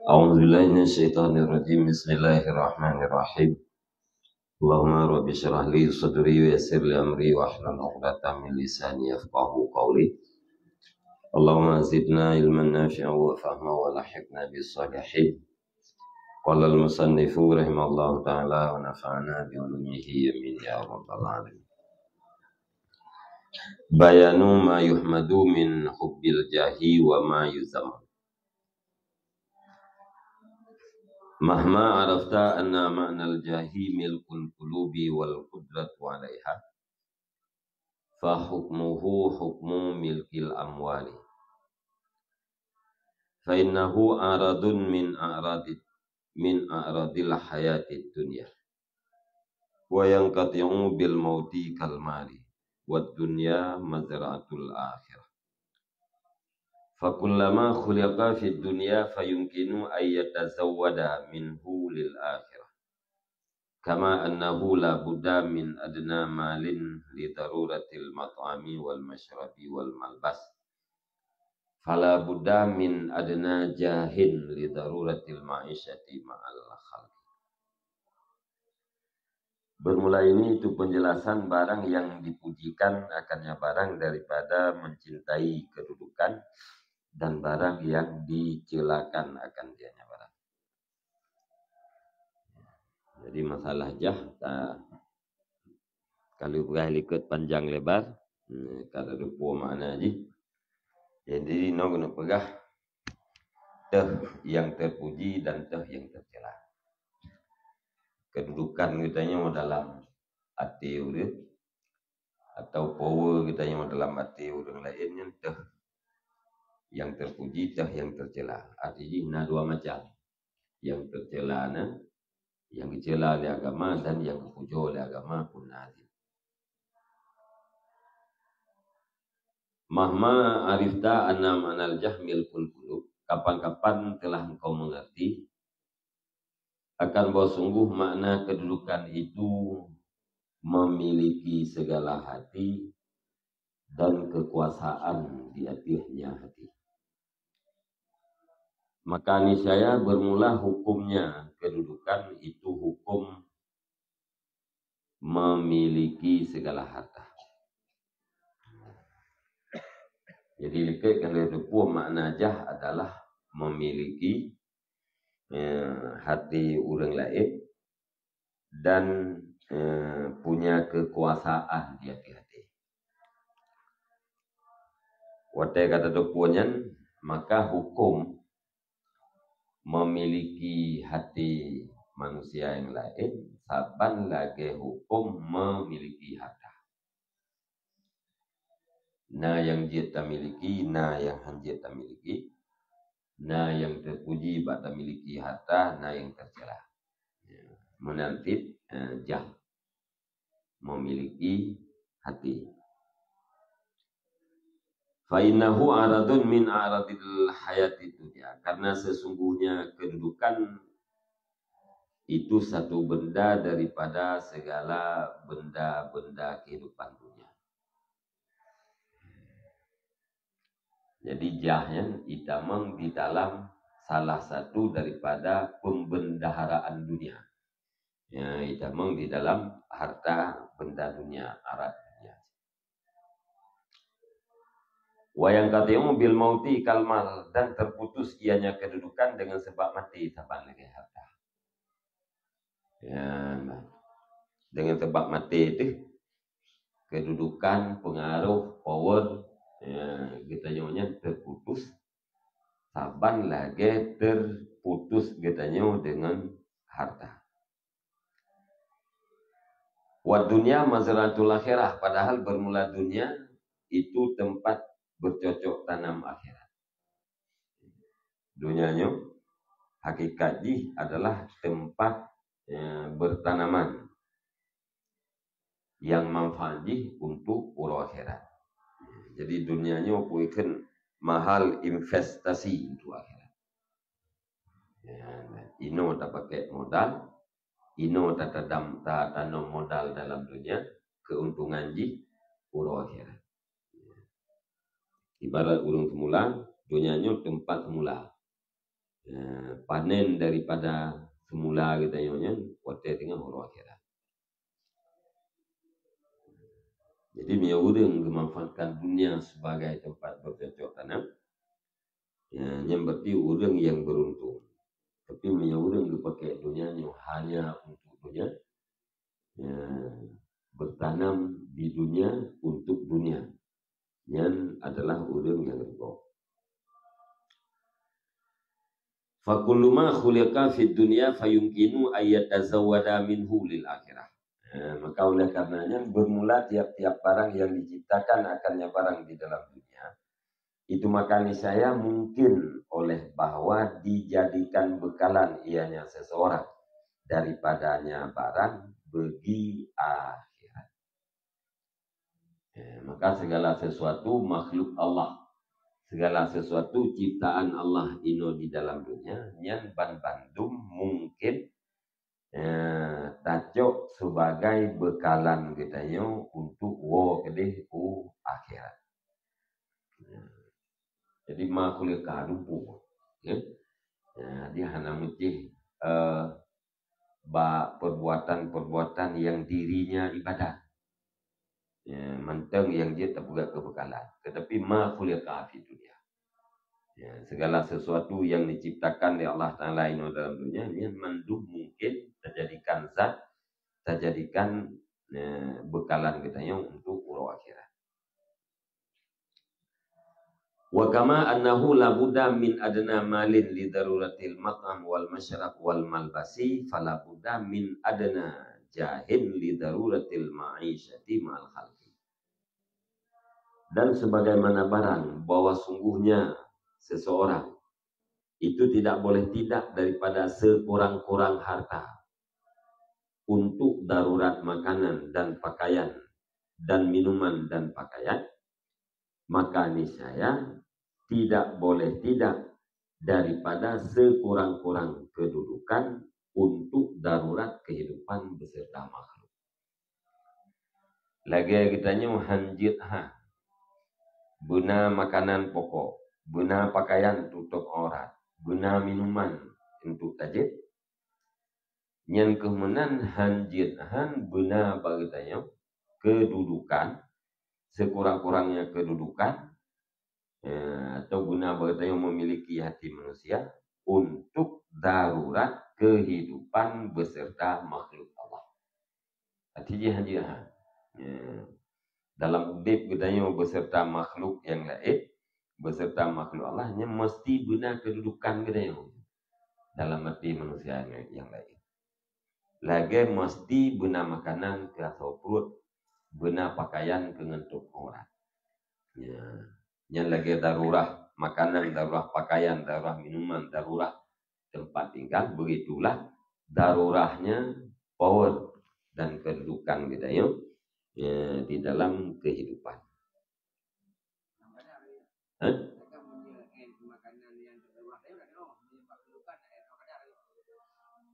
أعوذ بالله من الشيطان الرجيم. بسم الله الرحمن الرحيم. اللهم رب اشرح لي صدري ويسر لي أمري واحلل عقدة من لساني يفقهوا قولي. اللهم زدنا علما نافعا وفهما والحقنا بالصالحين. قال المصنف رحمه الله تعالى ونفعنا بعلومه آمين يا رب العالمين. بيان ما يحمد من حب الجاه وما يذم. Mahma arafta anna ma'nal jahi milkul qulubi wal qudratu 'alaiha fa hukmuhu hukmu milkil amwali fa innahu aradun min a'radil hayatid dunya wa yanqati'u bil mauti kal mali wad dunya mazra'atul akhirah fa kullama khuliqa fid dunya fayumkinu ay yatazawwada minhu lil akhirah kama annahu la budda min adna malin li daruratil mat'ami wal mashrabi wal malbas fala budda min adna jahin li daruratil ma'isyati ma'al khalqi. Bermula ini itu penjelasan barang yang dipujikan akannya barang daripada mencintai kedudukan dan barang yang dicelakan akan dianya barang. Jadi masalah jah kalau berah ikut panjang lebar kalau ada puas makna je. Jadi no guna pegah teh yang terpuji dan teh yang tercela. Kedudukan kitanya mau dalam hati urut atau power kitanya mau dalam hati orang lainnya teh yang terpuji teh yang tercela. Artinya dua macam. Yang tercela yang dicela oleh agama dan yang dipuji oleh agama pun ada. Mahma arifta anna ma'nal jahmil qulub, kapan-kapan telah engkau mengerti akan bahwa sungguh makna kedudukan itu memiliki segala hati dan kekuasaan di atasnya hati. Maka niscaya bermula hukumnya kedudukan itu hukum memiliki segala harta. Jadi lekat kalau depu makna jah adalah memiliki hati orang lain dan punya kekuasaan di hati-hati. Watai kata depunya maka hukum memiliki hati manusia yang lain saban lagi hukum memiliki harta. Nah yang dia tak miliki, nah yang hanjit tak miliki, nah yang terpuji tak miliki harta, nah yang tercela. Menantit jah memiliki hati. Fa innahu aradun min a'radil hayati dunya, karena sesungguhnya kedudukan itu satu benda daripada segala benda-benda kehidupan dunia. Jadi jahnya itamang di dalam salah satu daripada pembendaharaan dunia. Ya, itamang di dalam harta benda dunia, arat dunia. Wayang katemu bil mauti kalmal, dan terputus ianya kedudukan dengan sebab mati saban lagi harta. Ya, dengan sebab mati itu kedudukan, pengaruh, power kita nyonya terputus saban lagi terputus kita nyonya dengan harta. Wa dunia mazratul akhirah, padahal bermula dunia itu tempat bercocok tanam akhirat. Dunianya hakikatnya adalah tempat bertanaman yang manfaatnya untuk urus akhirat. Jadi dunianya puikan mahal investasi untuk akhirat. Ino tak pakai modal, ino tak tanam modal dalam dunia, keuntungan ji urus akhirat. Ibarat urung semula, dunianya tempat semula. panen daripada semula kita nyonya kuatnya tengah huru akhirat. Jadi dia urang memanfaatkan dunia sebagai tempat bercocok tanam. Ya, yang berarti urang yang beruntung. Tapi dia urang pakai dunia hanya untuk dunia. Ya, bertanam di dunia untuk dunia. Yang adalah urang yang riba. Fakullu ma khuliqa fid dunya fayumkinu ayyatazawwada minhu lil akhirah. Maka oleh karenanya bermula tiap-tiap barang yang diciptakan akannya barang di dalam dunia. Itu makanya saya mungkin oleh bahwa dijadikan bekalan ianya seseorang daripadanya barang bagi akhirat. Maka segala sesuatu makhluk Allah, segala sesuatu ciptaan Allah ino di dalam dunia yang bandum mungkin tacok sebagai bekalan kita untuk kedih akhirat. Jadi makhluk lumpuh, ya. Dia hanya mesti perbuatan yang dirinya ibadah, menteng yang dia terbuat kebekalan. Tetapi makhluk fi dunia. Ya, segala sesuatu yang diciptakan oleh Allah Ta'ala ini dalam dunia ini mandub mungkin terjadikan zat, terjadikan bekalan kita untuk urang akhirat. Wa kama annahu la budda min adna malin li daruratil mat'am wal masyrab wal malbasi fala budda min adna jahin li daruratil ma'isyati ma'al khalqi. Dan sebagaimana barang bahwa sungguhnya seseorang itu tidak boleh tidak daripada sekurang-kurang harta untuk darurat makanan dan pakaian dan minuman dan pakaian, maka niscaya tidak boleh tidak daripada sekurang-kurang kedudukan untuk darurat kehidupan beserta makhluk. Lagi kitanya hanjit guna makanan pokok, guna pakaian tutup aurat, guna minuman untuk tajid. Yang kemudian hanjit guna bagitanya kedudukan, sekurang-kurangnya kedudukan, atau guna bagitanya memiliki hati manusia untuk darurat kehidupan beserta makhluk Allah. Artinya hanjit dalam udip kitanya beserta makhluk yang lain, beserta makhluk Allah, mesti guna kedudukan kita dalam hati manusia yang lain. Lagi mesti guna makanan ke atau perut, guna pakaian ke ngentuk orang. Yang lagi darurat makanan, darurat pakaian, darurat minuman, darurat tempat tinggal, begitulah darurahnya power dan kedudukan kita di dalam kehidupan.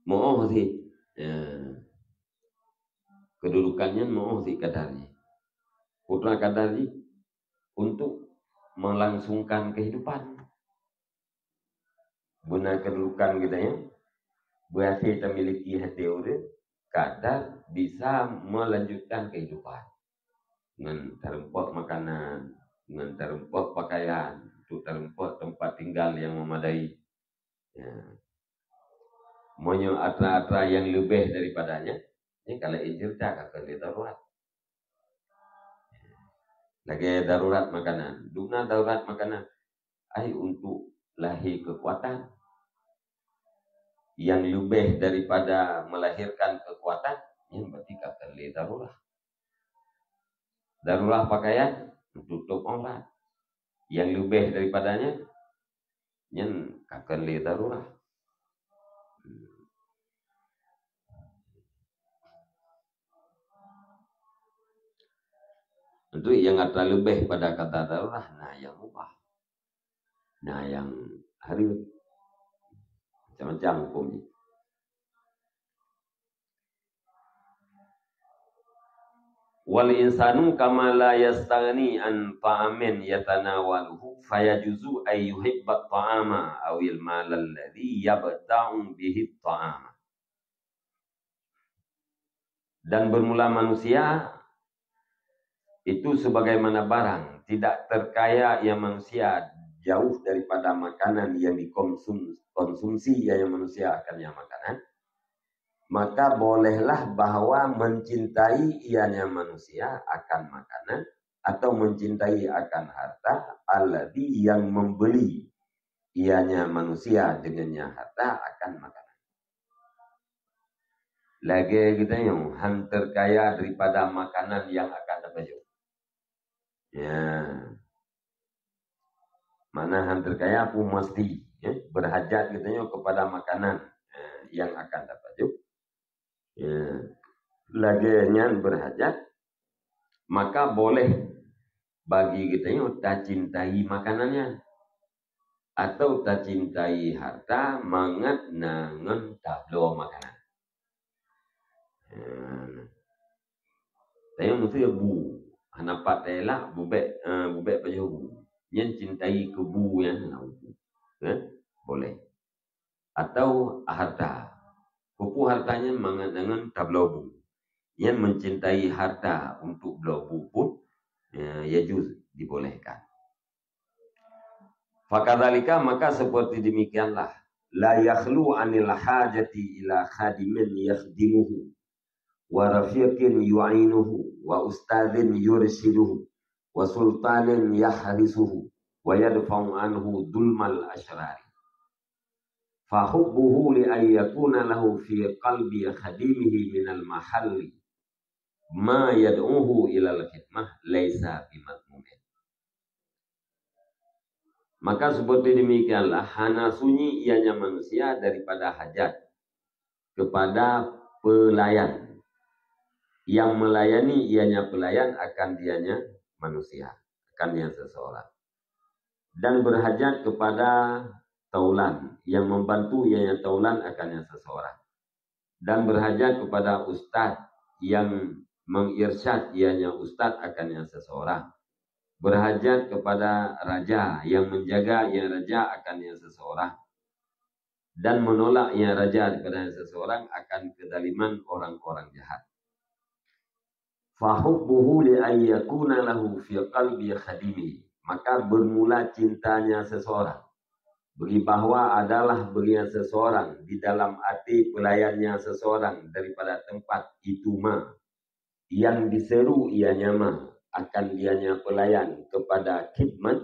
Mau sih, kedudukannya mau sih kadarnya. Putra kadarnya untuk melangsungkan kehidupan. Benar kedudukan kita berarti kita miliki hati urip, kadar bisa melanjutkan kehidupan. Dengan terempok makanan, dengan terempok pakaian, untuk terempok tempat tinggal yang memadai. Monyo atra-atra yang lebih daripadanya, ini kalau injil tak akan darurat. Lagi darurat makanan, duna darurat makanan, untuk lahir kekuatan yang lebih daripada melahirkan kekuatan, yang berarti akan darurat. Darurat pakaian tutup aurat, yang lebih daripadanya, yang akan darurat. Itu yang ada lebih pada kata darurat, yang mubah, yang hari macam-macam hukumnya. Wal insanu kama la yastaghni an ta'amin yatanawaluhu fayajuzu ay yuhibba ta'ama awil mal alladhi yabta'u bihi ta'ama. Dan bermula manusia itu sebagaimana barang, tidak terkaya yang manusia jauh daripada makanan yang dikonsumsi yang manusia akan yang makanan, maka bolehlah bahwa mencintai ianya manusia akan makanan atau mencintai akan harta alladhi yang membeli ianya manusia dengannya harta akan makanan. Lagi kita yang hantar kaya daripada makanan yang akan dapat. Ya, mana hantar kaya pun mesti berhajat katanya kepada makanan yang akan dapat. Ya, laginya berhajat, maka boleh bagi kita tak cintai makanannya atau tak cintai harta mangat nangan tablo makanan. Saya mesti bu, hanapat telah bubek pajuh. Yang cintai kebu yang boleh. Atau harta. Kupu hartanya mangat nangan tablo bu. Yang mencintai harta untuk blobu pun yajuz dibolehkan. Fakadzalika maka seperti demikianlah la yakhlu anil hajati ila khadimin yakhdimuhu wa rafiqin yu'inuhu wa ustadhin yurshiduhu wa sultanin yahrisuhu wa yadfa'u anhu dulmal asyrari. Fahubbuhu li an yakuna lahu fi qalbi khadimihi minal mahalli ma yad'uhu ilal khidmah laisa bimadmumin. Maka seperti demikianlah hana sunyi ianya manusia daripada hajat kepada pelayan yang melayani ianya pelayan akan dianya manusia, akan dia seseorang, dan berhajat kepada taulan yang membantu ianya taulan akannya seseorang, dan berhajat kepada ustadz yang mengirsyad ianya ustadz akannya seseorang, berhajat kepada raja yang menjaga yang raja akannya seseorang, dan menolak yang raja daripada seseorang akan kezaliman orang-orang jahat. Fahubbuhu li an yakuna lahu fi qalbi khadimi, maka bermula cintanya seseorang bagi bahwa adalah bagi seseorang di dalam hati pelayannya seseorang daripada tempat itu mah yang diseru ianya mah akan dianya pelayan kepada khidmat,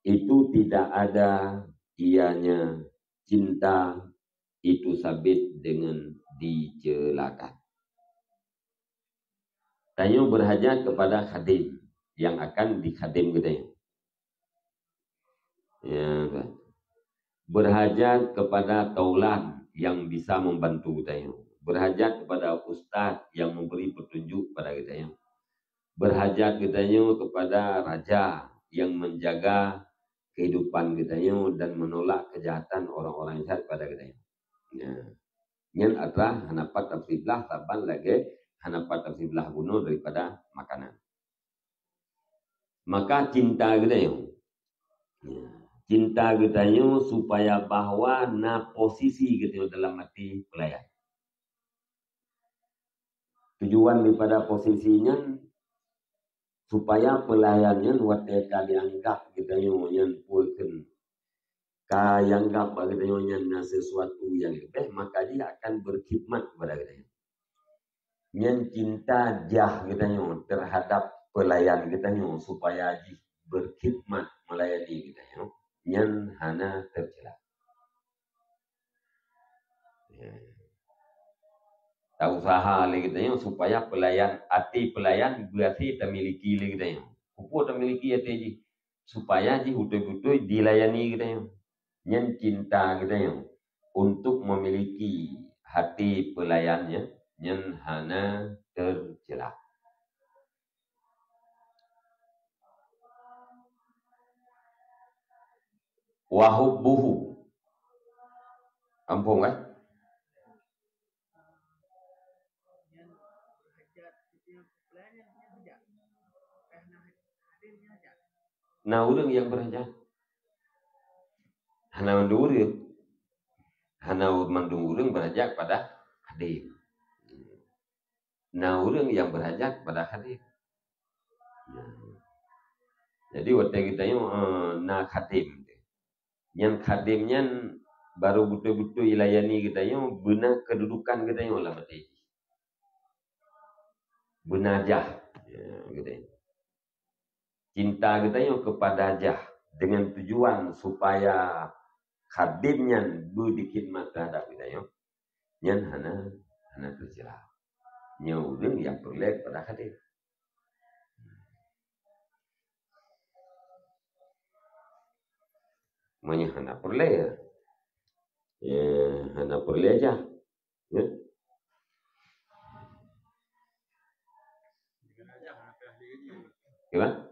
itu tidak ada ianya cinta itu sabit dengan dicelakan. Tayo berhajat kepada khadim yang akan dikhadim kita. Ya, kan? Berhajat kepada taulan yang bisa membantu kita. Berhajat kepada ustaz yang memberi petunjuk pada kita. Berhajat kita kepada raja yang menjaga kehidupan kita dan menolak kejahatan orang-orang jahat pada kita. Ya. Yang adalah hanapat tafsiblah taban lagi hanapat tafsiblah bunuh daripada makanan. Maka cinta kita cinta kita supaya bahwa na posisi kita dalam hati pelayan. Tujuan daripada posisinya supaya pelayannya waktu kali anggap kita yang pulken kayanggap kita yang sesuatu yang lebih, maka dia akan berkhidmat kepada kita. Yang cinta jah kita terhadap pelayan kita supaya berkhidmat melayani kita yang hana tercela. Tak usaha lagi kita supaya pelayan hati pelayan berarti kita miliki lagi kita kupu kita miliki hati supaya betul-betul dilayani kita yang cinta kita untuk memiliki hati pelayannya yang hana tercela. Wahubbuhu ampun kan? Nah urang yang berhajat. Hana mandurung. Hana mandurung berhajat pada hadim. Nah urang yang berhajat pada hadim. Jadi waktu kita na khadim. Yang khadimnya baru betul-betul ilayani kita benar kedudukan kita lah mati. Benajah. Ya, gitu. Cinta kita kepada jah dengan tujuan supaya khadimnya berkhidmat terhadap kita Nyan hana terjelah. Nyurung yang perlek pada khadim. Manya hana perle ya. Hana perle aja. Ya. Gimana?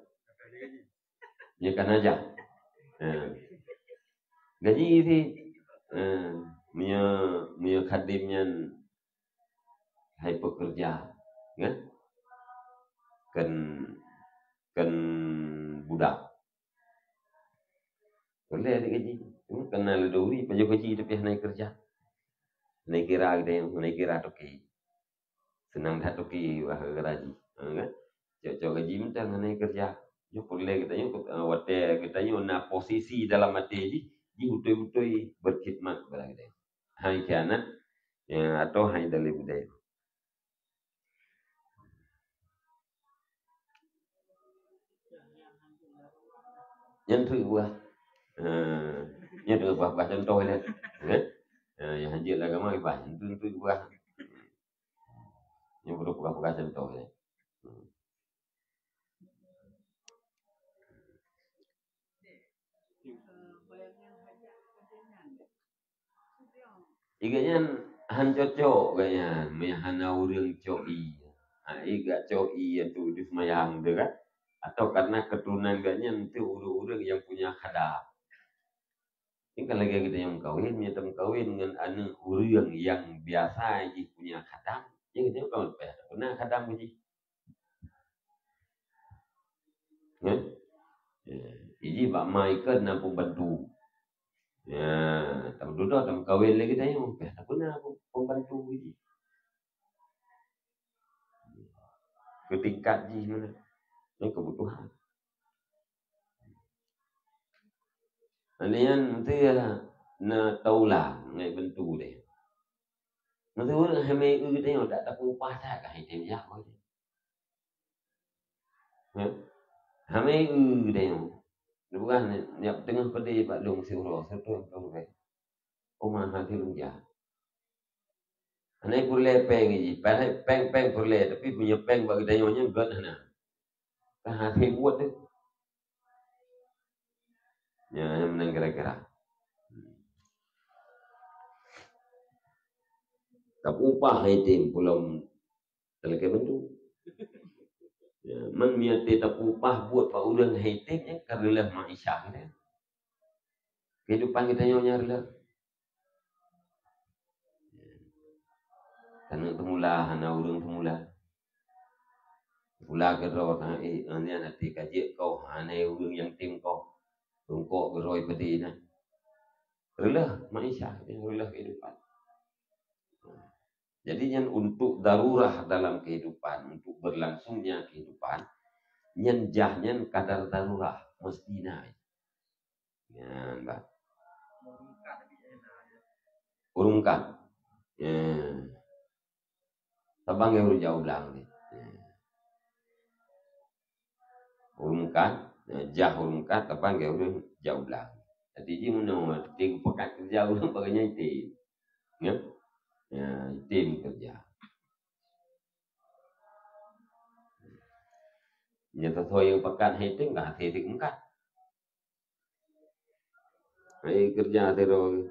Ya kan aja. Gaji itu punya khadimnya hai pekerja ya kan budak boleh ada gaji kenal dori pajak gaji tapi naik kerja naik kira kita naik kira toki senang dah toki wah geraji kan cocok gaji minta naik kerja yo boleh kita wate kita na posisi dalam mati di betul-betul berkhidmat kepada kita hai kianat ya atau hai dari budaya nhân thử qua nhân thử và chân tôi lên yang haji lah kamu ibah itu buah yang buka chân tôi lên iganya han cocok kayaknya mehana urang coi iga coi itu di semayang deh kan atau karena keturunan ganya itu urang yang punya khadam. Ini kalau kita yang kawin, dengan anu urang yang biasa punya khadam, yang kita kawin pernah khadam uji. Ya, ini Pak Michael na pembantu. Ya, tam duduk tam kawin lagi tanya, tak pernah pembantu uji. Ketingkat ji mana? Ini kebutuhan. Alian tu ya na taulah ngai bentu deh. Nanti orang hamil itu tengok tak tahu upah tak kah itu ya kau. Hamil itu tengok. Bukan niap tengah pedih Pak Long Siro satu orang baik. Omah hati lunja. Anai pulai peng ini, peng pulai tapi punya peng bagi tengoknya god hana. Kah hati buat tu. Ya, yang menang kira-kira. Tak upah itu pulau terlekat bentuk. Ya, man miate tak upah buat pak urang haiteknya karena maisha kita. Kehidupan kita nyonya rela. Karena temula hana urang temula. Pula gerot ane nanti kaji kau ane urang yang tim kau. Tungkok geroi pedina. Rela maisha kita rela kehidupan. Jadi yang untuk darurah dalam kehidupan, untuk berlangsungnya kehidupan, nyenjahnya kadar darurah mestina. Ya, Mbak. Urungkan. Ya. Tabang yang jauh lang ni. Urungkan, jah urungkan, tabang yang jauh lang. Jadi dia mana tiga pekat kerja urung bagainya itu. Ya. Ya, tim kerja. Nyata thôi yang pekat itu enggak hati engkat. Hai kerja terus.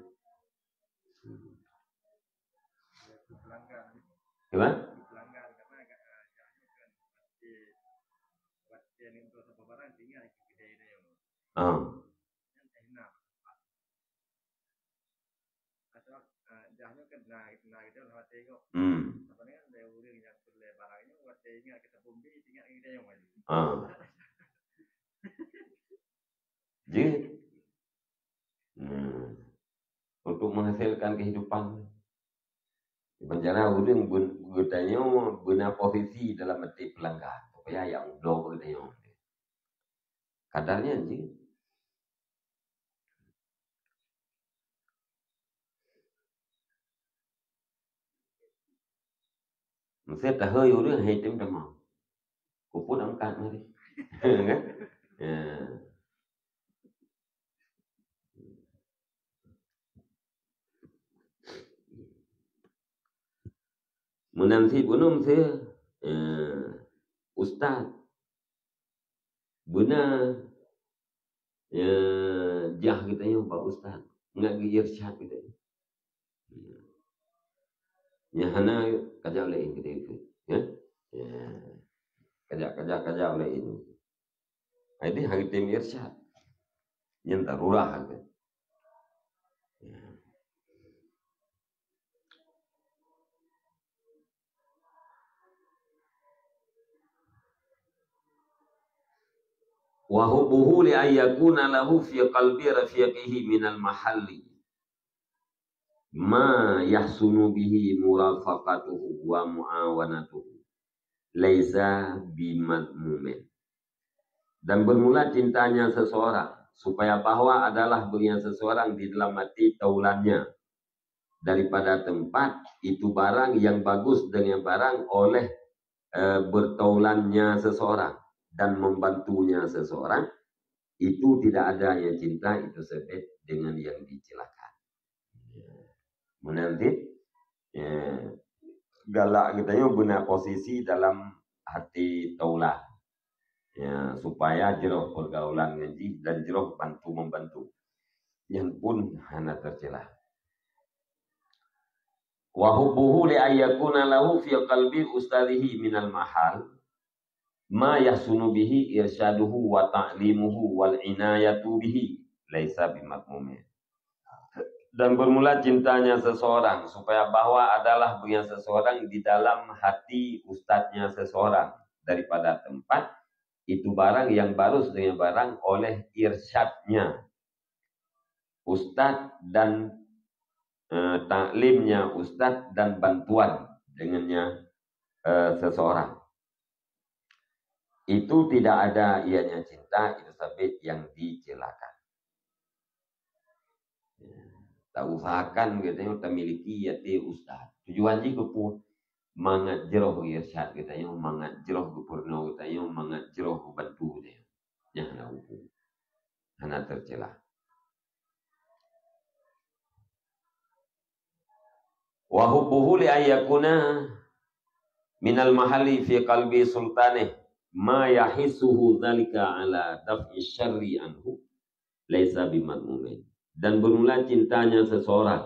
Gimana? Jadi, untuk menghasilkan kehidupan. Penjara udin gutanya guna posisi dalam arti pelanggan. Supaya yang dua gutanya. Kadarnya anjing. Saya tahu orang hitam demam. Kupun angkat mari. Kan? Ya. Menanti bunum saya ustaz benar jah kita yang pak ustaz nggak irsyad kita ya hana kerja oleh kita itu ya kerja oleh ini ini hari tim irsyad yang tarulah kan wa hubbuhu li ayyakuna lahu fi qalbi rafiqihi minal mahalli ma yahsunu bihi murafaqatuhu wa muawanatuhu laisa bimadmumin. Dan bermula cintanya seseorang supaya bahwa adalah bagian seseorang di dalam hati taulannya daripada tempat itu barang yang bagus dengan barang oleh bertaulannya seseorang dan membantunya seseorang itu tidak ada yang cinta itu sebut dengan yang dicelakan. Menanti galak kita yang benar posisi dalam hati taulah ya, supaya jeroh pergaulan ngaji dan jeroh bantu membantu yang pun hana tercela. Wa hubbuhu li ayyakuna lahu fi qalbi ustadihi minal mahal ma yahsunu bihi irsyaduhu wa ta'limuhu wal inayatu bihi laisa bimadmumin. Dan bermula cintanya seseorang supaya bahwa adalah bagian seseorang di dalam hati ustadznya seseorang daripada tempat itu barang yang baru dengan barang oleh irsyadnya ustadz dan taklimnya ustadz dan bantuan dengannya seseorang itu tidak ada ianya cinta itu sabit yang dicelakan. Tak usahakan katanya kita miliki yaitu ustaz. Tujuan jika pun mangat jeroh irsyad katanya, mangat jeroh gubernur katanya, mangat jeroh bantu dia. Yang nak hukum. Hana tercela. Wa hubbuhu li ayyakuna minal mahali fi qalbi sultanih ma yahissuhu dzalika ala daf'i syarri anhu laisa bimadmumin. Dan bermula cintanya seseorang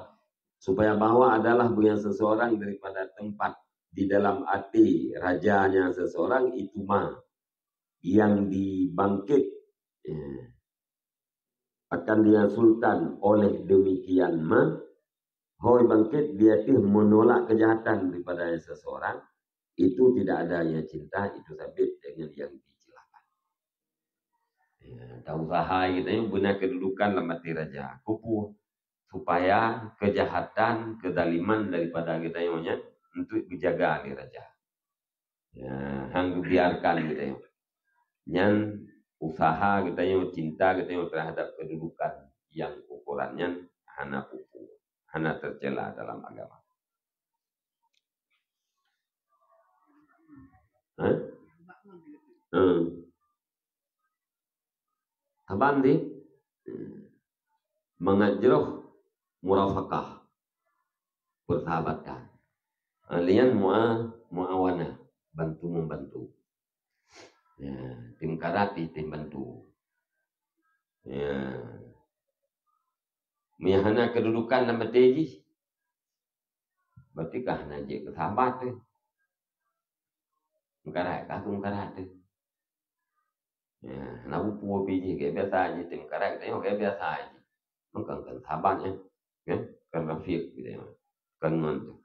supaya bahwa adalah bagian seseorang daripada tempat di dalam hati rajanya seseorang itu mah yang dibangkit akan dia sultan oleh demikian mah hoi bangkit dia menolak kejahatan daripada seseorang itu tidak ada yang cinta itu sabit dengan yang dicelakan. Tak usaha kita yang benar kedudukan dalam hati raja kupu supaya kejahatan, kedaliman daripada kita yang untuk dijaga oleh raja. Ya, hang biarkan kita yang. Yang usaha kita yang cinta kita yang terhadap kedudukan yang ukurannya hana pupu, hana tercela dalam agama. Taban di mengajroh murafaqah persahabatan. Alian muawana bantu membantu. Ya, tim karate tim bantu. Ya. Mihana kedudukan nama teji. Berarti kah naji kesahabat tu. Mengkarat kah tu mengkarat tu. Ya, nak upu biji kayak biasa aja tim karat kita kayak biasa aja. Mengkan sahabatnya. Ya, kan rafiq gitu ya. Kan ngon.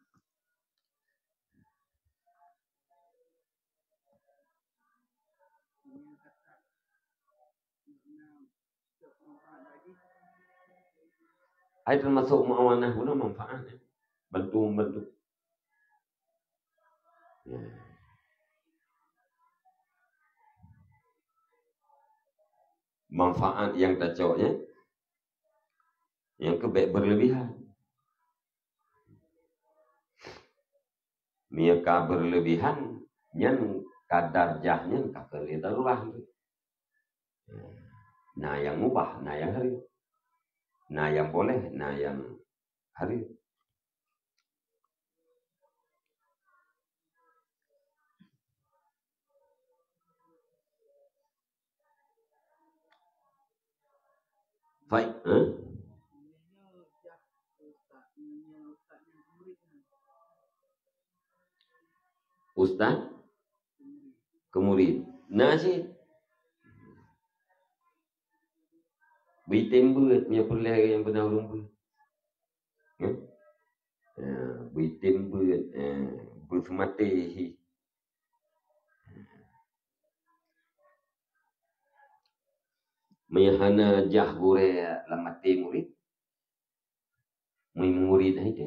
Ai termasuk muawanah guna manfaatnya. Bantu. Ya. Manfaat yang tacoknya yang kebek berlebihan. Mereka berlebihan yang kadar jahnya kakek darulah. Nah yang mubah, nah yang hari. Nah yang boleh, nah yang hari. Baik, Ustaz ke murid. Nah sih, bitimbeut punya perleh yang benar rumput. Bitimbeut, bersemati. Mayahana jah gure lamati murid. Murid aja.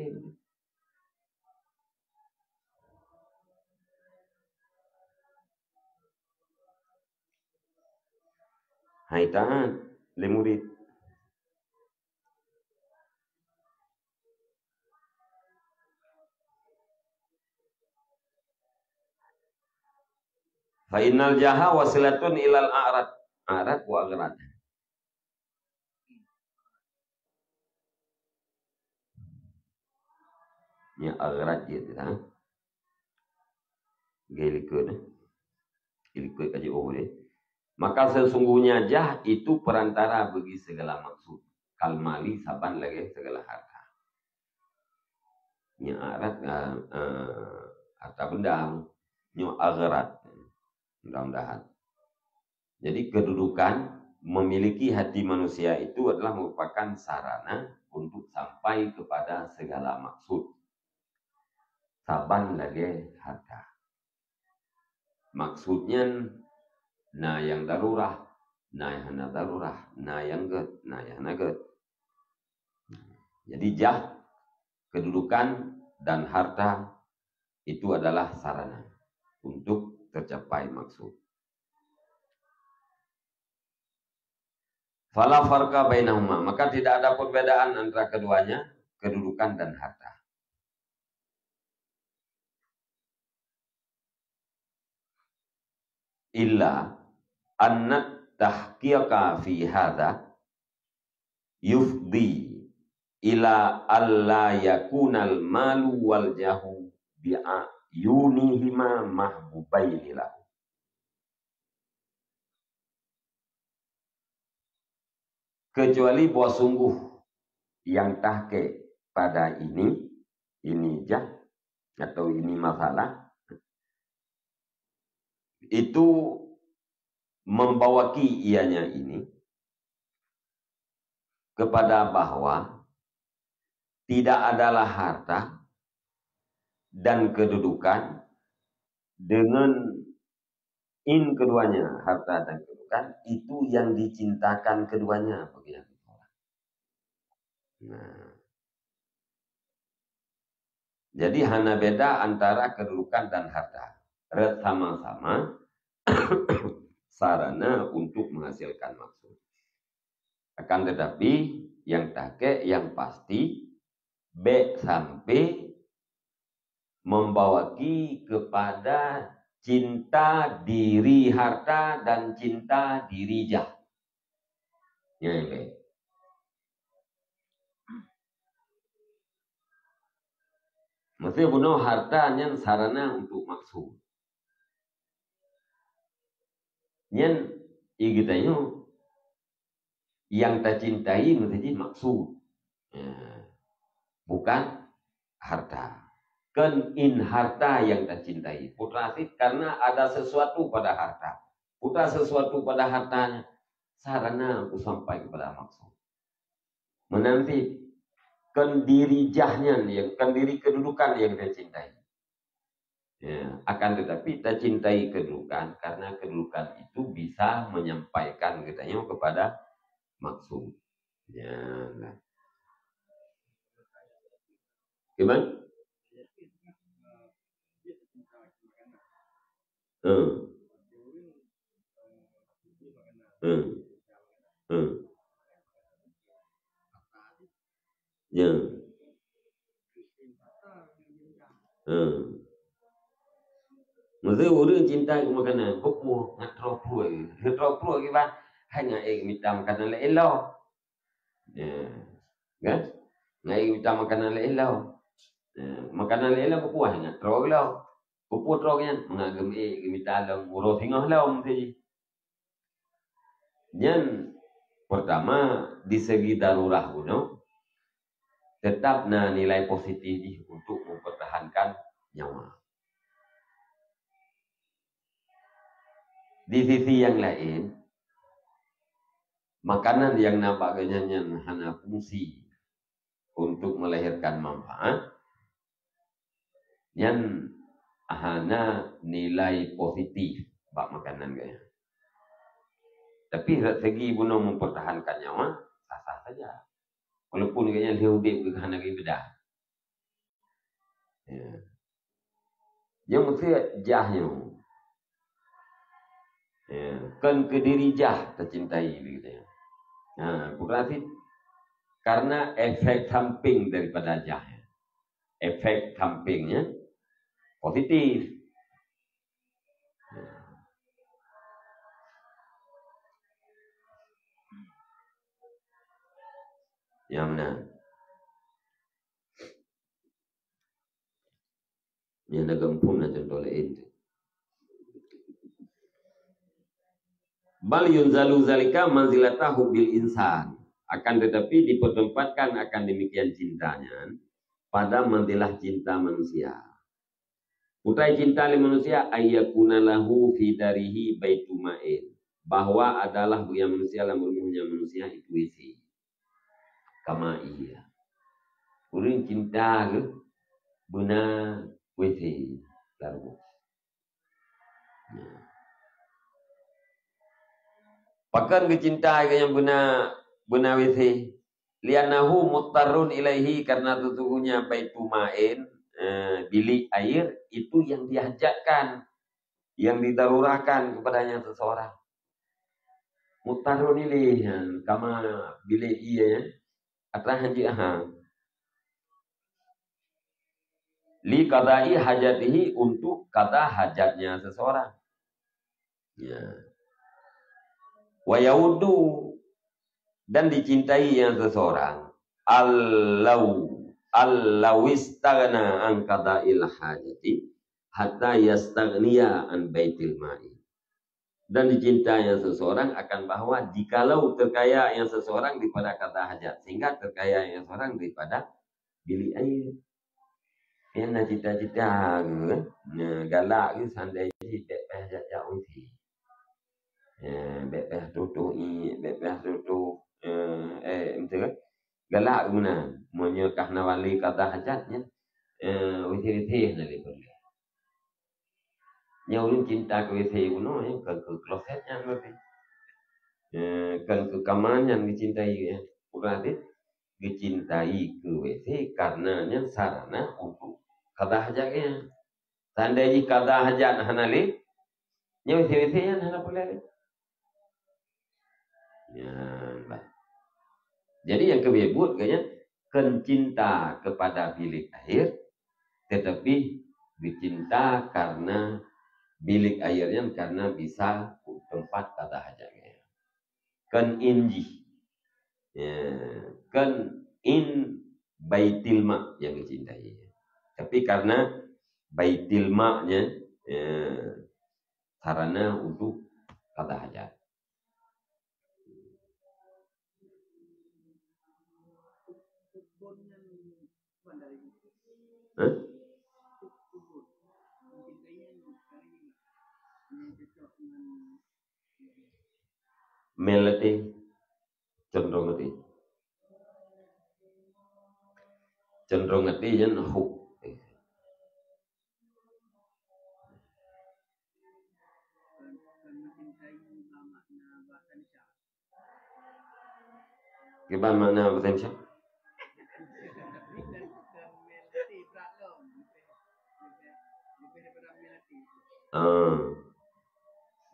Haitaan le murid. Fa innal jaha wasilatun ilal a'rad. A'rad wa aghrad. Ya aghrad gitu ha. Gelikun. Gelikun kaji deh. Maka sesungguhnya jah itu perantara bagi segala maksud. Kalmali saban lagi segala harta. Nya arat harta benda. Nya agharat. Mudah-mudahan. Jadi kedudukan memiliki hati manusia itu adalah merupakan sarana untuk sampai kepada segala maksud. Saban lagi harta. Maksudnya nah yang darurah, nah yang hana darurah, nah yang get, nah yang hana get. Jadi jah, kedudukan dan harta itu adalah sarana untuk tercapai maksud. Fala farqa bainahuma, maka tidak ada perbedaan antara keduanya, kedudukan dan harta. Illa anna tahqiqa fi hadha yufdi ila alla yakunal malu wal jahu bi'ayunihima mahbubaini lahu. Kecuali bahwa sungguh yang tahke pada ini jah atau ini masalah itu membawaki ianya ini kepada bahwa tidak adalah harta dan kedudukan dengan keduanya, harta dan kedudukan itu yang dicintakan keduanya bagi yang ditolak. Nah, jadi hanya beda antara kedudukan dan harta. Sama-sama sarana untuk menghasilkan maksud. Akan tetapi yang take yang pasti B sampai membawaki kepada cinta diri harta dan cinta diri jah. Ya, B. Maksudnya bunuh hartanya sarana untuk maksud. Nyen igitanya yang tak cintai menjadi maksud. Ya. Bukan harta. Kan in harta yang tak cintai. Putra karena ada sesuatu pada harta. Putra sesuatu pada hartanya. Sarana untuk sampai kepada maksud. Menanti kan diri jahnya yang kan diri kedudukan yang dia cintai. Ya, akan tetapi kita cintai kedudukan karena kedudukan itu bisa menyampaikan katanya kepada maksud. Ya, nah. Gimana? Hmm. Hmm. Hmm. Ya. Hmm. Maksudnya orang cinta ke makanan, kupu ngatro pro ke ba, hanya minta makanan elo, ya, kan? Ngai minta makanan elo, makanan elo kupu hanya tro elo, kupu tro kan, mengagem minta lang uro tingah elo mesti. Yang pertama di segi darurah kuno, tetap nilai positif untuk mempertahankan nyawa. Di sisi yang lain, makanan yang nampaknya hanya fungsi untuk melahirkan manfaat, yang hanya nilai positif bak makanan kaya. Tapi segi guna mempertahankan nyawa, sah-sah saja. Walaupun kayaknya hidup hanya beda. Ya. Yang mesti jahnya. Ya. Kan ke diri jah tercintai begitu ya. Nah, berarti karena efek samping daripada jahnya. Efek sampingnya positif. Yang mana? Yang nagampun na contoh lain. Bal yunzalu zalika manzilatahu bil insan. Akan tetapi dipertempatkan akan demikian cintanya pada manzilah cinta manusia. Utai cinta li manusia ayyakuna lahu fi darihi baitu ma'in. Bahwa adalah yang manusia lah bermuhnya manusia itu isi. Kama iya. Urin cinta ke buna wisi. Lalu. Pakan kecintaan yang buna wisi. Lianahu muttarun ilaihi karena sesungguhnya baitu ma'in bilik air itu yang dihajatkan, yang didarurahkan kepadanya seseorang. Muttarun ilaihi kama bilik iya atrah hanji ahang. Li qada'i hajatihi untuk kata hajatnya seseorang. Ya. Wa yaudu dan dicintai yang seseorang. Allawistagna an qada'il hajati hatta yastaghniya an baitil ma'i. Dan dicintai yang seseorang akan bahwa jikalau terkaya yang seseorang daripada kata hajat, sehingga terkaya yang seseorang daripada bilik air. Yang nak cita-cita ke, galak ke sandai cita hajat jauh sih. Bepeh tutup macam kan? Galak guna menyekah nawali kata hajatnya wisi-wisi nanti boleh. Yang cinta ke wisi guna kan ke klosetnya berarti. Kan ke kamar yang dicintai ya. Berarti dicintai ke wisi karenanya sarana untuk kata hajatnya. Tandai kata hajat hanali, nya wisi-wisi yang hana boleh. Ya, bah. Jadi yang kebebut kayaknya kencinta kepada bilik air, tetapi dicinta karena bilik airnya karena bisa tempat kata hajatnya. Kan inji, ya, kan in baitil ma yang dicintai. Tapi karena baitil ma-nya sarana untuk kata hajat. Hah? Melati cenderung ngati yang huk. Gimana makna bahasa Indonesia?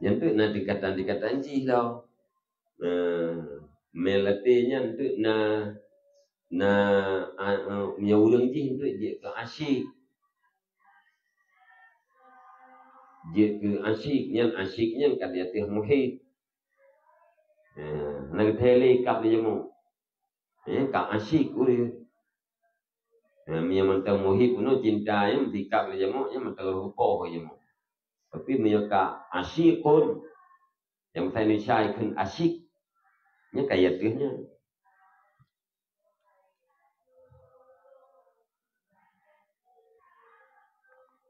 Yang tu na dikatan cih tau. Melatihnya tu na punya ulang cih tu dia ke asyik. Dia ke asyiknya kan dia teh muhid. Nak tele kap dia mo. Kap asyik uri. Mia mantang muhid puno cinta yang dikap dia mo, yang mantang rupo dia mo. Tapi mia ka asyik pun yang saya ni syai kan asyik. Nya kaya tehnya.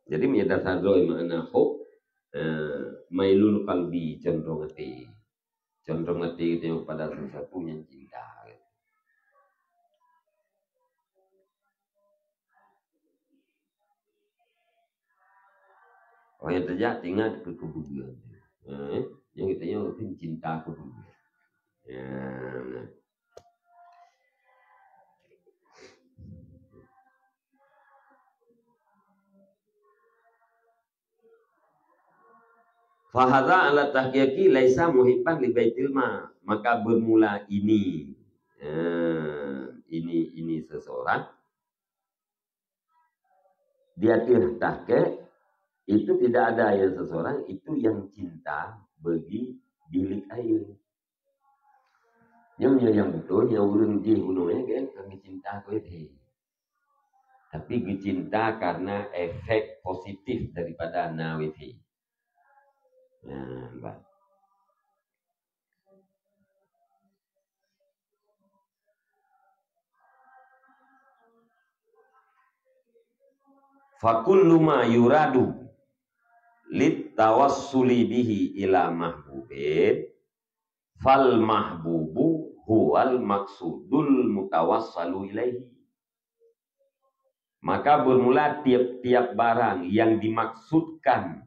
Jadi mia dasar doi makna hub mailul qalbi cenderung hati. Cenderung hati itu pada sesuatu yang cinta. Oh yang terjadi ingat kekebulan. Yang kita yang cinta kebulan. Fahadha ala tahqiqi laisa muhibban li baitil ma. Maka bermula ini seseorang dia tahqiq itu tidak ada yang seseorang itu yang cinta bagi bilik air. Yang betul yang urang je gunanya kan kami cinta ku itu. Tapi cinta karena efek positif daripada nawifi. Fakullu ma yuradu lit tawassuli bihi ila mahbubin fal mahbubu huwal maksudul mutawassalu ilaihi. Maka bermula tiap-tiap barang yang dimaksudkan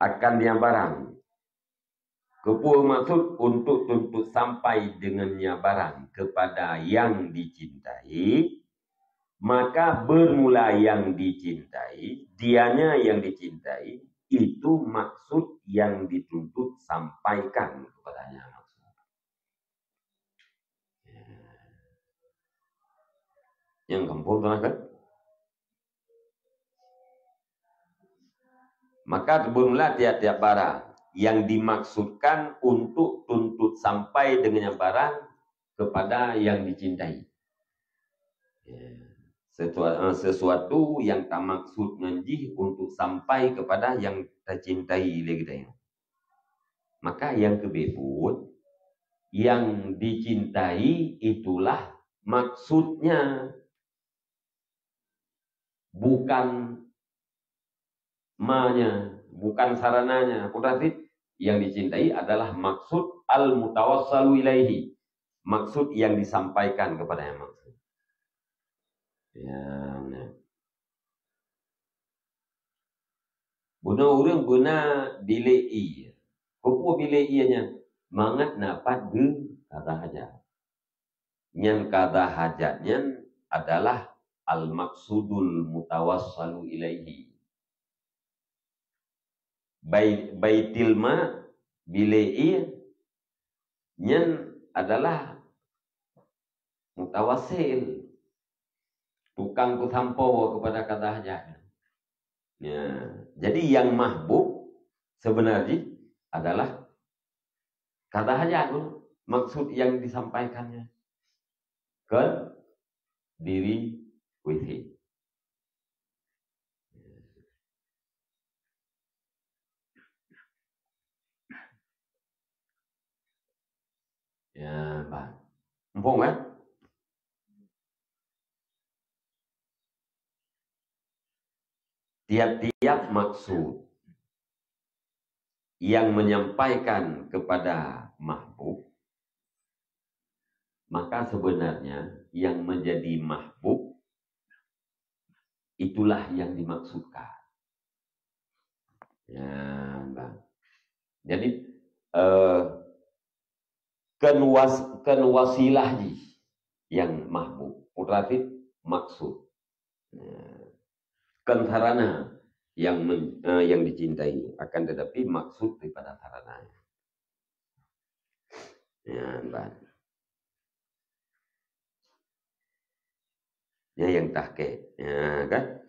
akan dia barang kepuh maksud untuk tuntut sampai dengannya barang kepada yang dicintai, maka bermula yang dicintai, dianya yang dicintai, itu maksud yang dituntut sampaikan kepadanya. Yang kampung kan? Maka bermula tiap-tiap barang yang dimaksudkan untuk tuntut sampai dengannya barang kepada yang dicintai. Sesuatu yang tak maksud nganjih untuk sampai kepada yang tercintai lagi. Maka yang kebebut, yang dicintai itulah maksudnya, bukan manya, bukan sarananya. Berarti yang dicintai adalah maksud al-mutawassalu ilaihi, maksud yang disampaikan kepada yang maksud. Guna orang guna bilik i. Kupu bilik ianya mangat napat de kata hajat. Yang kata hajatnya adalah al-maksudul mutawassalu ilaihi. Baitil ma bilik nyen adalah mutawassil, tukang kutampo kepada kata hajat. Jadi yang mahbub sebenarnya adalah kata hajat, maksud yang disampaikannya ke diri wifi. Bang. Empung kan? Tiap-tiap maksud yang menyampaikan kepada mahbub, maka sebenarnya yang menjadi mahbub itulah yang dimaksudkan. Jadi kan wasilah yang mahbub, berarti maksud. sarana yang dicintai, akan tetapi maksud daripada sarananya. Ya, Mbak. Ya yang tahke, ya kan?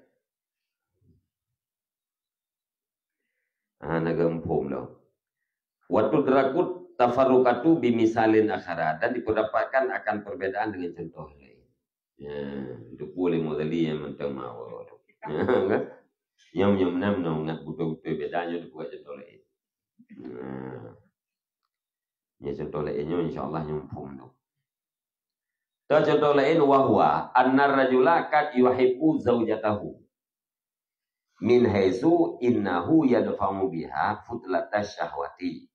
Nagempom loh. Waktu derakut tafarukatu bimisalin akhara, dan diperdapatkan akan perbedaan dengan contoh lain. Ya, itu boleh modali yang mentang mau. Ya, kan? Yang nak butuh bedanya dibuat contoh lain. Ya contoh lainnya insyaallah nyumpung tu. Contoh lain wahwa annar rajula kad yuhibbu zaujatahu min haitsu innahu yadfa'u biha futlatasy syahwati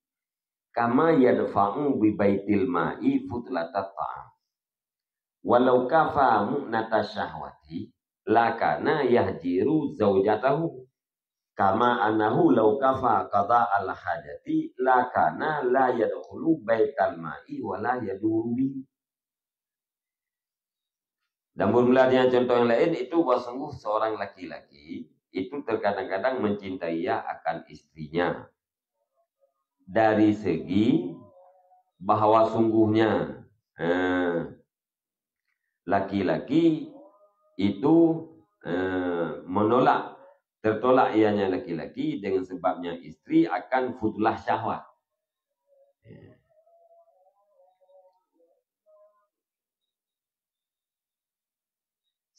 kama yadfa'u bi baitil ma'i futlatat ta'am walau kafa mu'natasy syahwati lakana yahjiru zaujatahu kama annahu law kafa qada al hajati lakana la yadkhulu baital ma'i wala yaduru. Dan bermula contoh yang lain itu bahwa sungguh seorang laki-laki itu terkadang-kadang mencintai akan istrinya dari segi bahwa sungguhnya laki-laki itu tertolak ianya laki-laki dengan sebabnya istri akan futlah syahwat.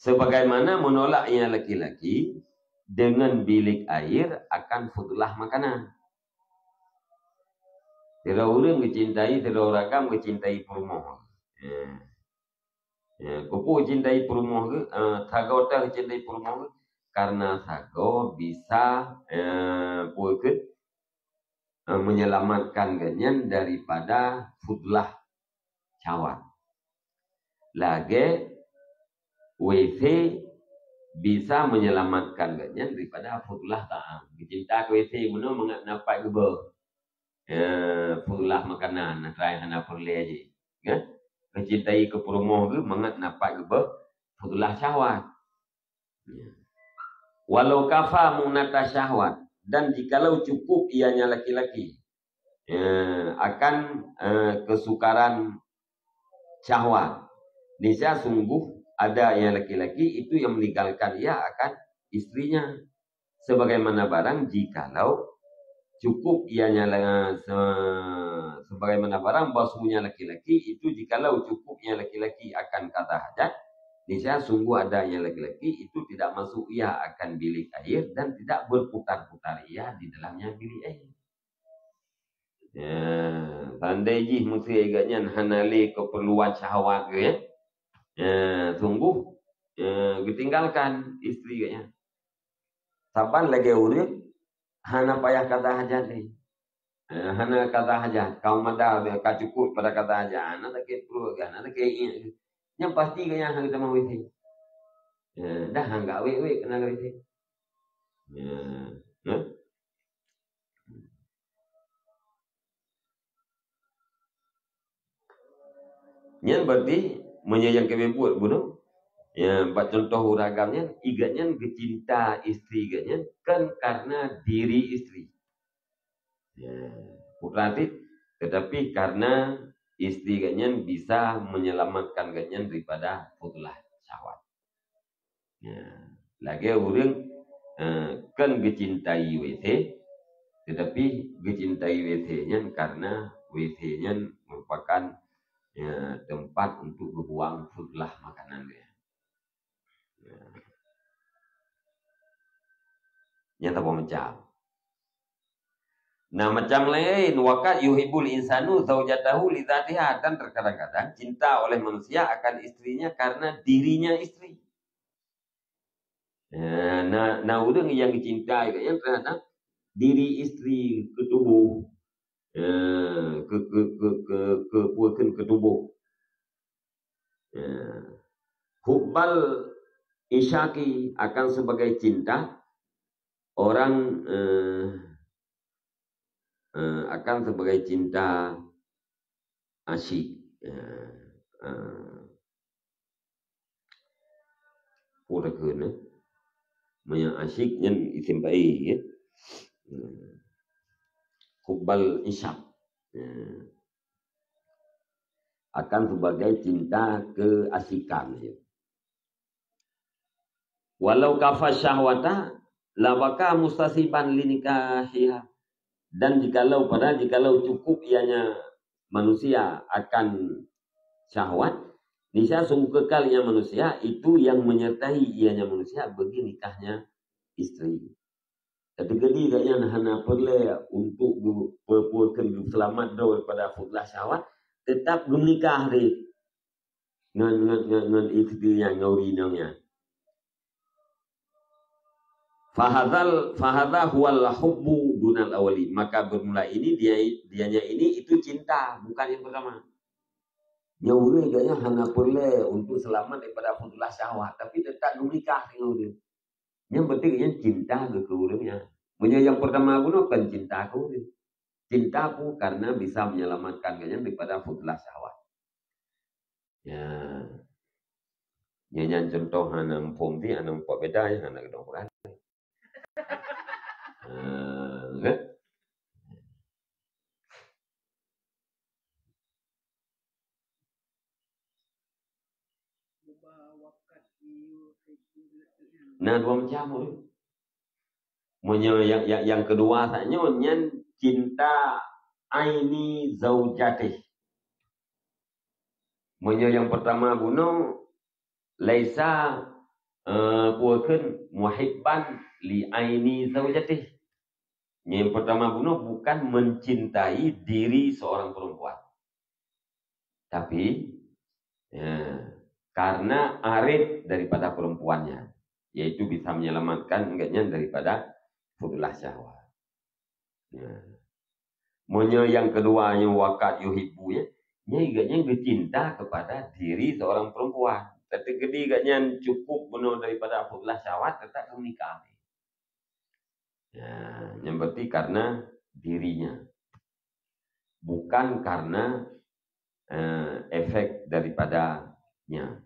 Sebagaimana menolaknya laki-laki dengan bilik air akan futlah makanan. Tidak orang mencintai, tidak orang mencintai perumoh. Kupu mencintai perumoh ke, thago tak mencintai perumoh karena thago bisa menyelamatkan ganyan daripada futlah syahwat. Lagi WC bisa menyelamatkan ganyan daripada futlah ta'am. Cinta ke WC mana mengat napak geba. Futlah makanan, try hana perle aja. Ya? Mencintai ke perumoh ke mengat napak geba futlah syahwat. Walau kafa munata syahwat, dan jikalau cukup ianya laki-laki akan kesukaran syahwat. Niscaya sungguh ada yang laki-laki itu yang meninggalkan ia akan istrinya. Sebagaimana barang jikalau cukup ianya sebagaimana barang bahwasanya laki-laki itu jikalau cukupnya laki-laki akan kata hajat, niscaya sungguh ada yang laki-laki itu tidak masuk ia akan bilik air dan tidak berputar-putar ia di dalamnya bilik air. Tandai jih mesti agaknya hanali keperluan syahwat ke ya. Sungguh ditinggalkan istri kayaknya. Saban lagi urip hana payah kata hajat ni. Hana kata hajat kau madar ka cukup pada kata hajat ana tak perlu kan ana kayak yang pasti kayaknya hang kita mau isi. Dah hang gak we kena isi. Yang berarti menyayang kebebut bunuh. Ya, buat contoh uragamnya, igatnya kecinta istri igatnya kan karena diri istri. Berarti, tetapi karena istri igatnya bisa menyelamatkan igatnya daripada futlah syahwat. Lagi orang kan kecintai WC, tetapi kecintai WC-nya karena WC-nya merupakan tempat untuk membuang futlah makanan dia. Nyata macam. Nah macam lain wakat yuhibul insanu zaujatahu li dzatiha, dan terkadang-kadang cinta oleh manusia akan istrinya karena dirinya istri. Nah orang yang dicintai yang terhadap diri istri ke tubuh ke tubuh. Hubbal isyaki akan sebagai cinta orang akan sebagai cinta asyik. Maya asyik yang isim baik ya. Hubbal isyaq. Akan sebagai cinta keasikan ya. Walau kafa syahwata labaka mustasiban linikahiha. Dan jikalau cukup ianya manusia akan syahwat, niscaya sungguh kekalnya manusia itu yang menyertai ianya manusia bagi nikahnya istri. Ketika dia yang hana perle untuk perpuakan selamat daripada futlah syahwat, tetap menikah dia dengan istri yang ngawinnya. Fahadha huwal hubbu dunal awali. Maka bermula ini dianya ini itu cinta, bukan yang pertama. Nyauri gaknya hanya perle untuk selamat daripada futlah syahwat, tapi tetap menikah dengan dia. Yang penting yang cinta ke keurangnya. Yang pertama pun bukan cinta ke dia. Cintaku karena bisa menyelamatkan gaknya daripada futlah syahwat. Ya. Nyanyian contoh hanam pompi, hanam pok beda ya, hanam kedong kan. Kan? Nah, dua macam itu. Yang kedua saja nyan cinta aini zaujatih. Yang pertama buno laisa puakeun muhibban li aini zaujatih. Yang pertama buno bukan mencintai diri seorang perempuan. Tapi karena arif daripada perempuannya, yaitu bisa menyelamatkan enggaknya daripada futlah syahwat. Yang kedua yang wakat yuhibbu ya, enggaknya bercinta kepada diri seorang perempuan. Tapi enggaknya cukup penuh daripada futlah syahwat tetap menikah. Yang berarti karena dirinya, bukan karena efek daripadanya.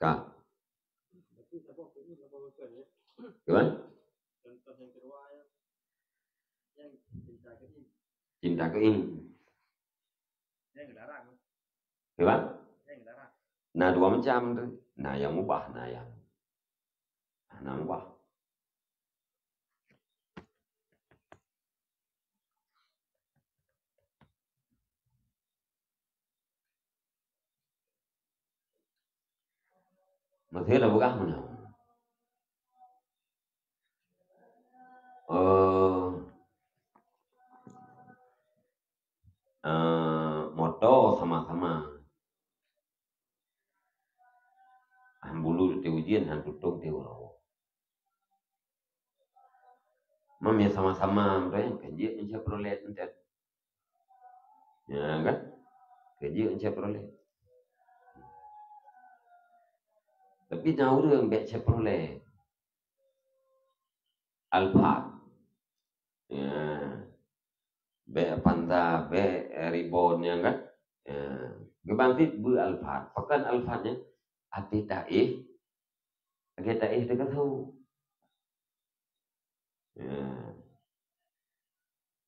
Kak. Gimana? Contoh yang kedua yang cinta ke ini. Yang dilarang. Gimana? Yang dilarang. Nah, dua macam tu. Nah, yang mubah, nah yang mubah. Masih ada bukan mana? Moto sama-sama. Bulu di ujian han tutung di ulo. Mami sama-sama mereka kerja encap prolet encap. Ya kan? Kerja encap prolet. Tapi jauh dia ambek encap prolet. Alfa. Ya. Be panta, be ribon ya kan? Gebangkit bu alfa. Pakan alfanya ati taih. Ati taih dekat tahu.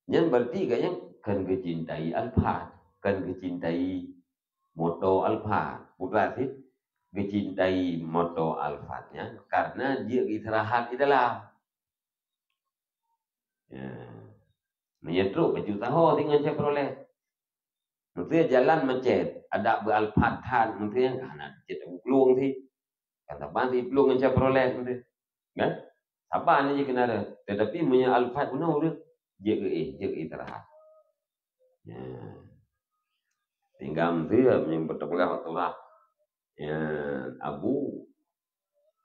Yang berarti kayaknya kan kecintai alfa, kan kecintai moto alfa. Berarti kecintai moto alfanya karena dia istirahat di dalam. Menyetruk baju tahu tinggal saya peroleh. Mungkin jalan macet, ada beralfatan, mungkin karena kita pelung sih. Kata banti pelung saya peroleh mungkin. Kan? Apa aja kena ada. Tetapi punya alfat pun udah jaga istirahat. Tinggal dia yang bertepuk Allah. Abu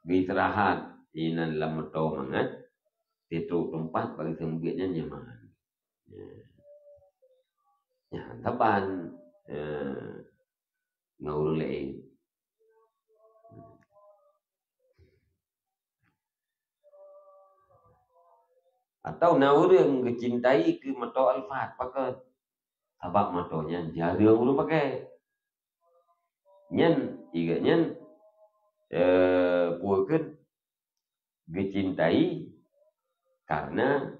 istirahat ini dalam meto mangat. Itu tempat bagi sembitnya nyaman. Taban ngurung lain. atau naurang kecintai ke mato alfat pakai sabak matonya jarang ulu pakai nyen iga nyen puakeun kecintai karena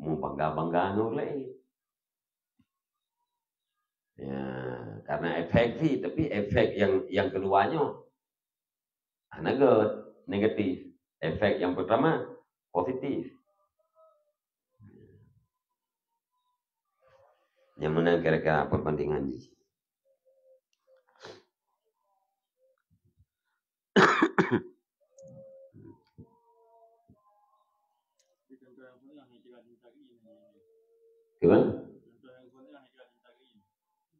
mau bangga-banggaan oleh ya, karena efek sih, tapi efek yang keduanya negatif. Efek yang pertama positif. Yang mana kira-kira perbandingan ini? Gimana?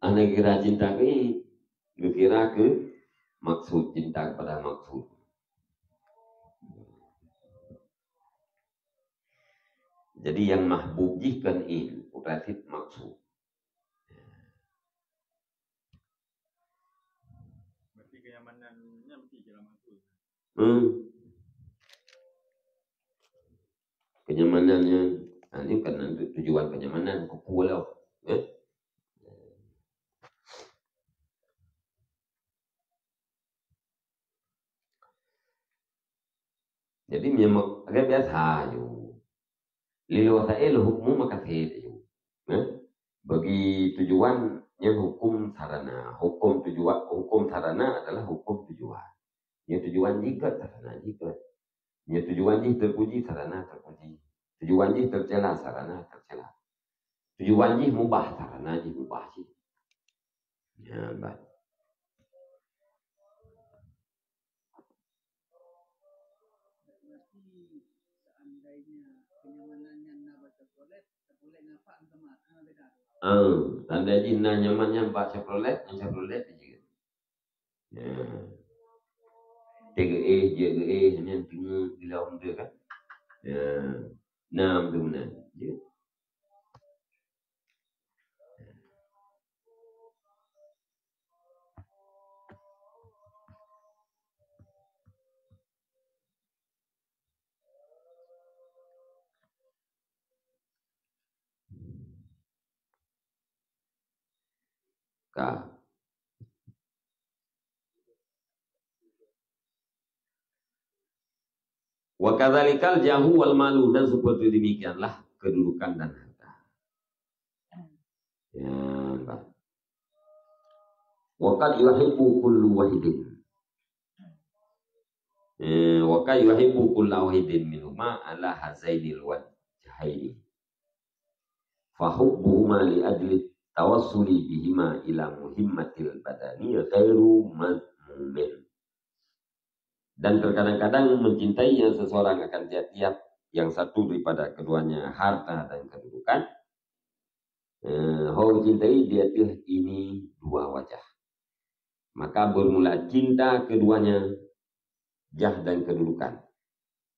Anak kira cinta ke kira ke maksud cinta kepada maksud. Jadi yang mahbub jihkan ini berarti maksud. Berarti kenyamanannya mesti jalan maksud. Kenyamanannya, ini kan tujuan kenyamanan kukulau. Jadi memang agak biasa yo. Lilo saya hukum maka saya bagi tujuan yang hukum sarana. Hukum sarana adalah hukum tujuan. Yang tujuan jika sarana jika. Yang tujuan jika terpuji sarana terpuji. Tujuan jika tercela sarana tercela. Tujuan jika mubah sarana jika mubah sih. Ya, baik. Tanda jinna nyamannya Pak Chevrolet, yang Chevrolet juga. Ya. TGE, JGE, yang tinggal di lawan dia kan. Ya. Nam tu benar. Ya. Kak. Wa kadzalikal jahu wal malu, dan seperti demikianlah kedudukan dan harta. Ya, Pak. Wa qad yuhibbu kullu wahidin. Wa qad yuhibbu kullu wahidin minhuma ala hazainil wajhaini. Fa hubbuhuma li ajli tawassuli bihima ila muhimmatil badani ghairu mazmumin. Dan terkadang-kadang mencintai yang seseorang akan tiap-tiap yang satu daripada keduanya harta dan kedudukan. Hau cintai dia tuh ini dua wajah. Maka bermula cinta keduanya jah dan kedudukan.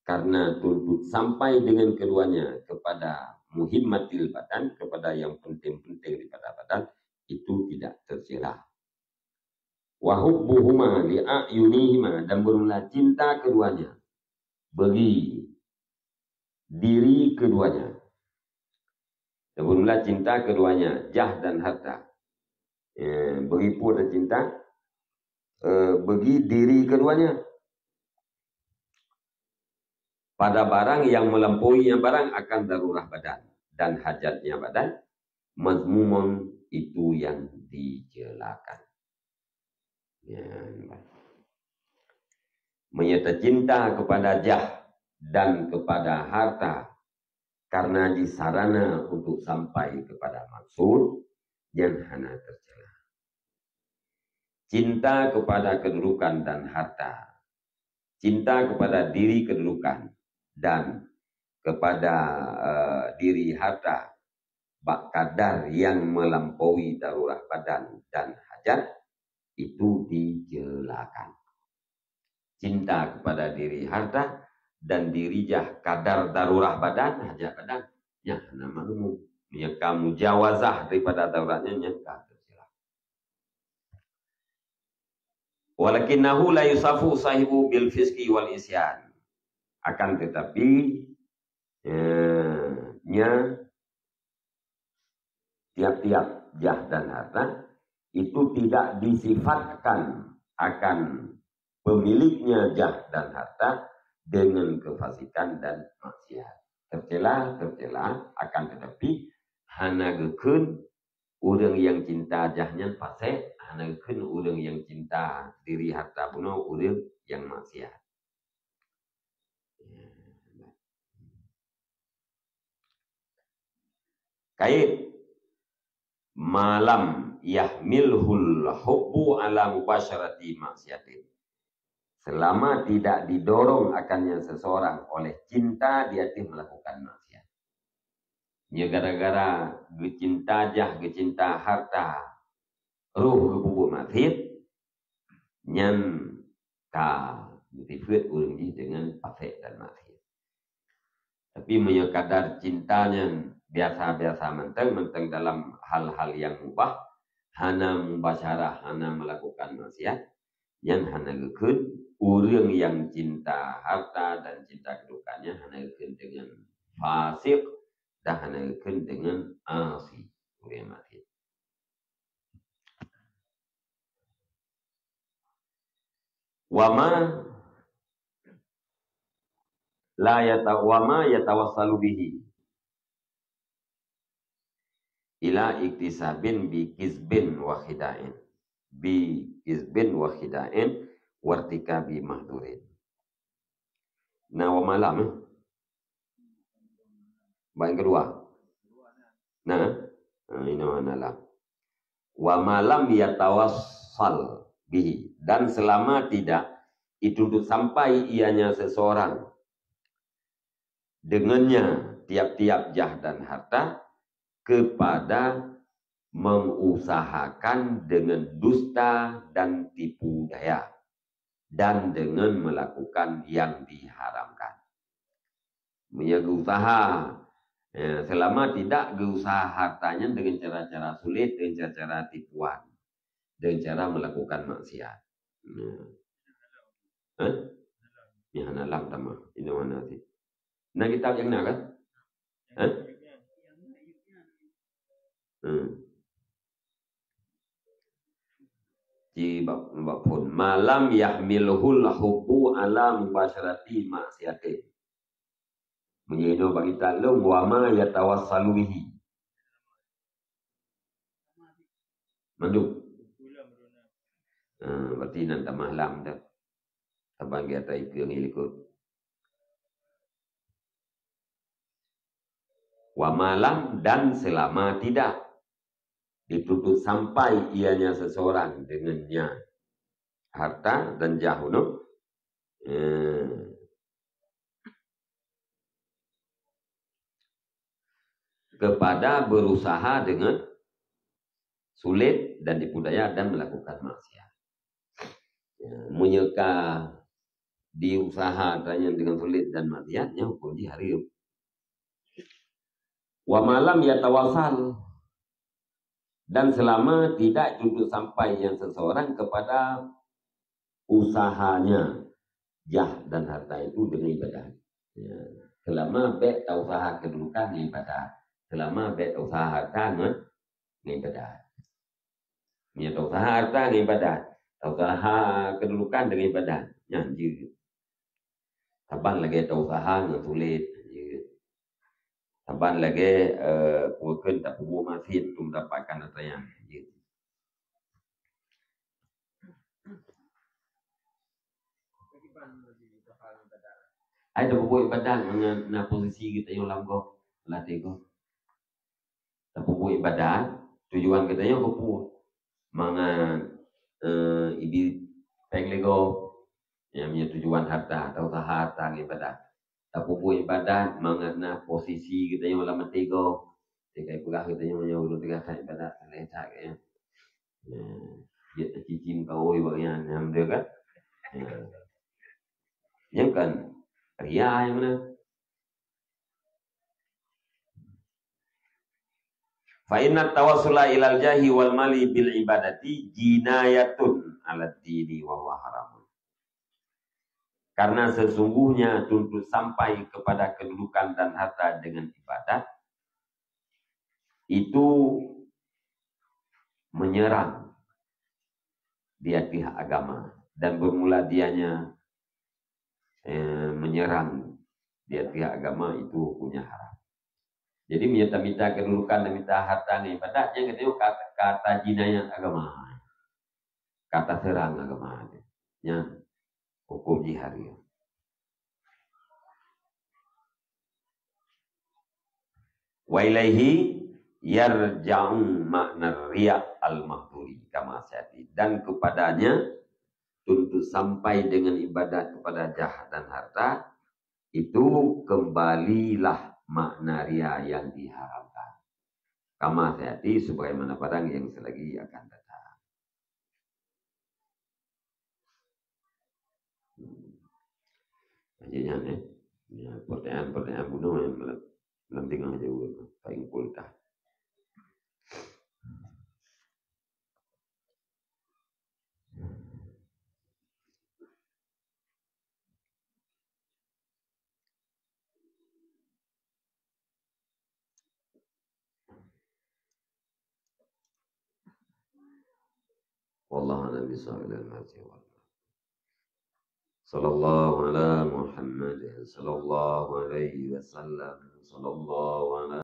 Karena tuntut sampai dengan keduanya kepada muhimmatil badan, kepada yang penting-penting daripada badan, itu tidak tercela. Wa hubbuhuma li'ayunihima, dan bermula cinta keduanya bagi diri keduanya. Dan bermula cinta keduanya jah dan harta. Bagi pun ada cinta bagi diri keduanya pada barang yang melampauinya barang akan darurah badan dan hajatnya badan, mazmumun itu yang dicelakan. Ya, menyata cinta kepada jah dan kepada harta karena disarana untuk sampai kepada maksud yang hana tercela. Cinta kepada kedudukan dan harta, cinta kepada diri kedudukan dan kepada diri harta bak kadar yang melampaui darurah badan dan hajat, itu dicelakan. Cinta kepada diri harta dan diri jah kadar darurah badan, hajat badan, ya nama umum, yang kamu jawazah daripada daruratnya nyata tercela. Walakinahu la yusafu sahibu bil fiski wal isyan. Akan tetapi dengannya tiap-tiap jah dan harta itu tidak disifatkan akan pemiliknya jah dan harta dengan kefasikan dan maksiat. Tercela akan tetapi hanagekeun urang yang cinta jahnya fasik, hanagekeun urang yang cinta diri harta puno urang yang maksiat. Kait malam yahmilhul hubbu ala mubasyarati maksiatin. Selama tidak didorong akannya seseorang oleh cinta, dia melakukan maksiat. Ya gara-gara gecinta jah, gecinta harta, ruh kebubuk maksiat, nyan ka motivate urang dengan fasik dan maksiat. Tapi menyekadar cintanya biasa-biasa menteng dalam hal-hal yang mubah, hana mubasyarah, hana melakukan maksiat, yang hana gekeun urang yang cinta harta dan cinta kedudukannya hana gekeun dengan fasik dan hana gekeun dengan asi, urang maksiat. Wama yatawassalu bihi ila iktisabin bi kizbin wa khida'in wartikabi mahdurin. Nah, wa malam yang kedua. Nah, ini malam. Wa malam yatawassal bihi, dan selama tidak dituntut sampai ianya seseorang dengannya tiap-tiap jah dan harta kepada mengusahakan dengan dusta dan tipu daya dan dengan melakukan yang diharamkan. Menjaga usaha selama tidak berusaha hartanya dengan cara-cara sulit, dengan cara-cara tipuan, dengan cara melakukan maksiat. Ya nalam tamah ini mana sih? Nah kitab yang nak kan? Di bab pun malam yahmilhul hubbu ala mubasyarati maksiatin. Menyedo bagi talung wa ma yatawassalu bihi. Manduk. Berarti nanti malam dah. Abang kata itu yang ikut. Wa malam dan selama tidak dituntut sampai ianya seseorang dengannya harta dan jahuno kepada berusaha dengan sulit dan dipudaya dan melakukan maksiat. Menyeka diusaha tanya dengan sulit dan maksiatnya hukum di hari itu. Wa malam yatawassal, dan selama tidak duduk sampai yang seseorang kepada usahanya jah dan harta itu dengan ibadah. Ya. Selama baik usaha kedudukan dengan ibadah, selama baik usaha harta dengan ibadah. Ya, usaha harta dengan ibadah, usaha kedudukan dengan ibadah. Nyanyi. Taban lagi usaha dengan sulit. Taban lagi bukan tak perlu masih untuk mendapatkan apa yang ada buku ibadah na posisi kita yang lamgo latih ko. Tak buku ibadah tujuan kita yang buku mga ibi penglego yang punya tujuan harta atau harta ibadah. Tak buku ibadah mga na posisi kita yang lama tigo. Tiga pula kita yang menyuruh tiga kali ibadah letak ya. Dia cicim kau bagian yang dia kan. Yang kan ria yang mana? Fa inna tawassula ilal jahi wal mali bil ibadati jinayatun ala dini wa huwa haram. Karena sesungguhnya tuntut sampai kepada kedudukan dan harta dengan ibadah itu menyerang dia pihak agama, dan bermula dianya menyerang dia pihak agama, itu hukumnya haram. Jadi minta kedudukan dan minta harta nih, pada yang itu kata jinayat agama, kata serang agama, ya hukum jihad ya. Wa ilaihi yarja'u makna riya al-mahduri kama syati, dan kepadanya untuk sampai dengan ibadat kepada jahat dan harta itu kembalilah makna riya yang diharamkan. Kama syati, sebagaimana padang yang selagi akan datang. Maksudnya nih, pertanyaan bunuh yang melenting aja udah paling kulkah. Wallahu a'lam bishawab. Sallallahu ala Muhammad sallallahu alaihi wasallam sallallahu ala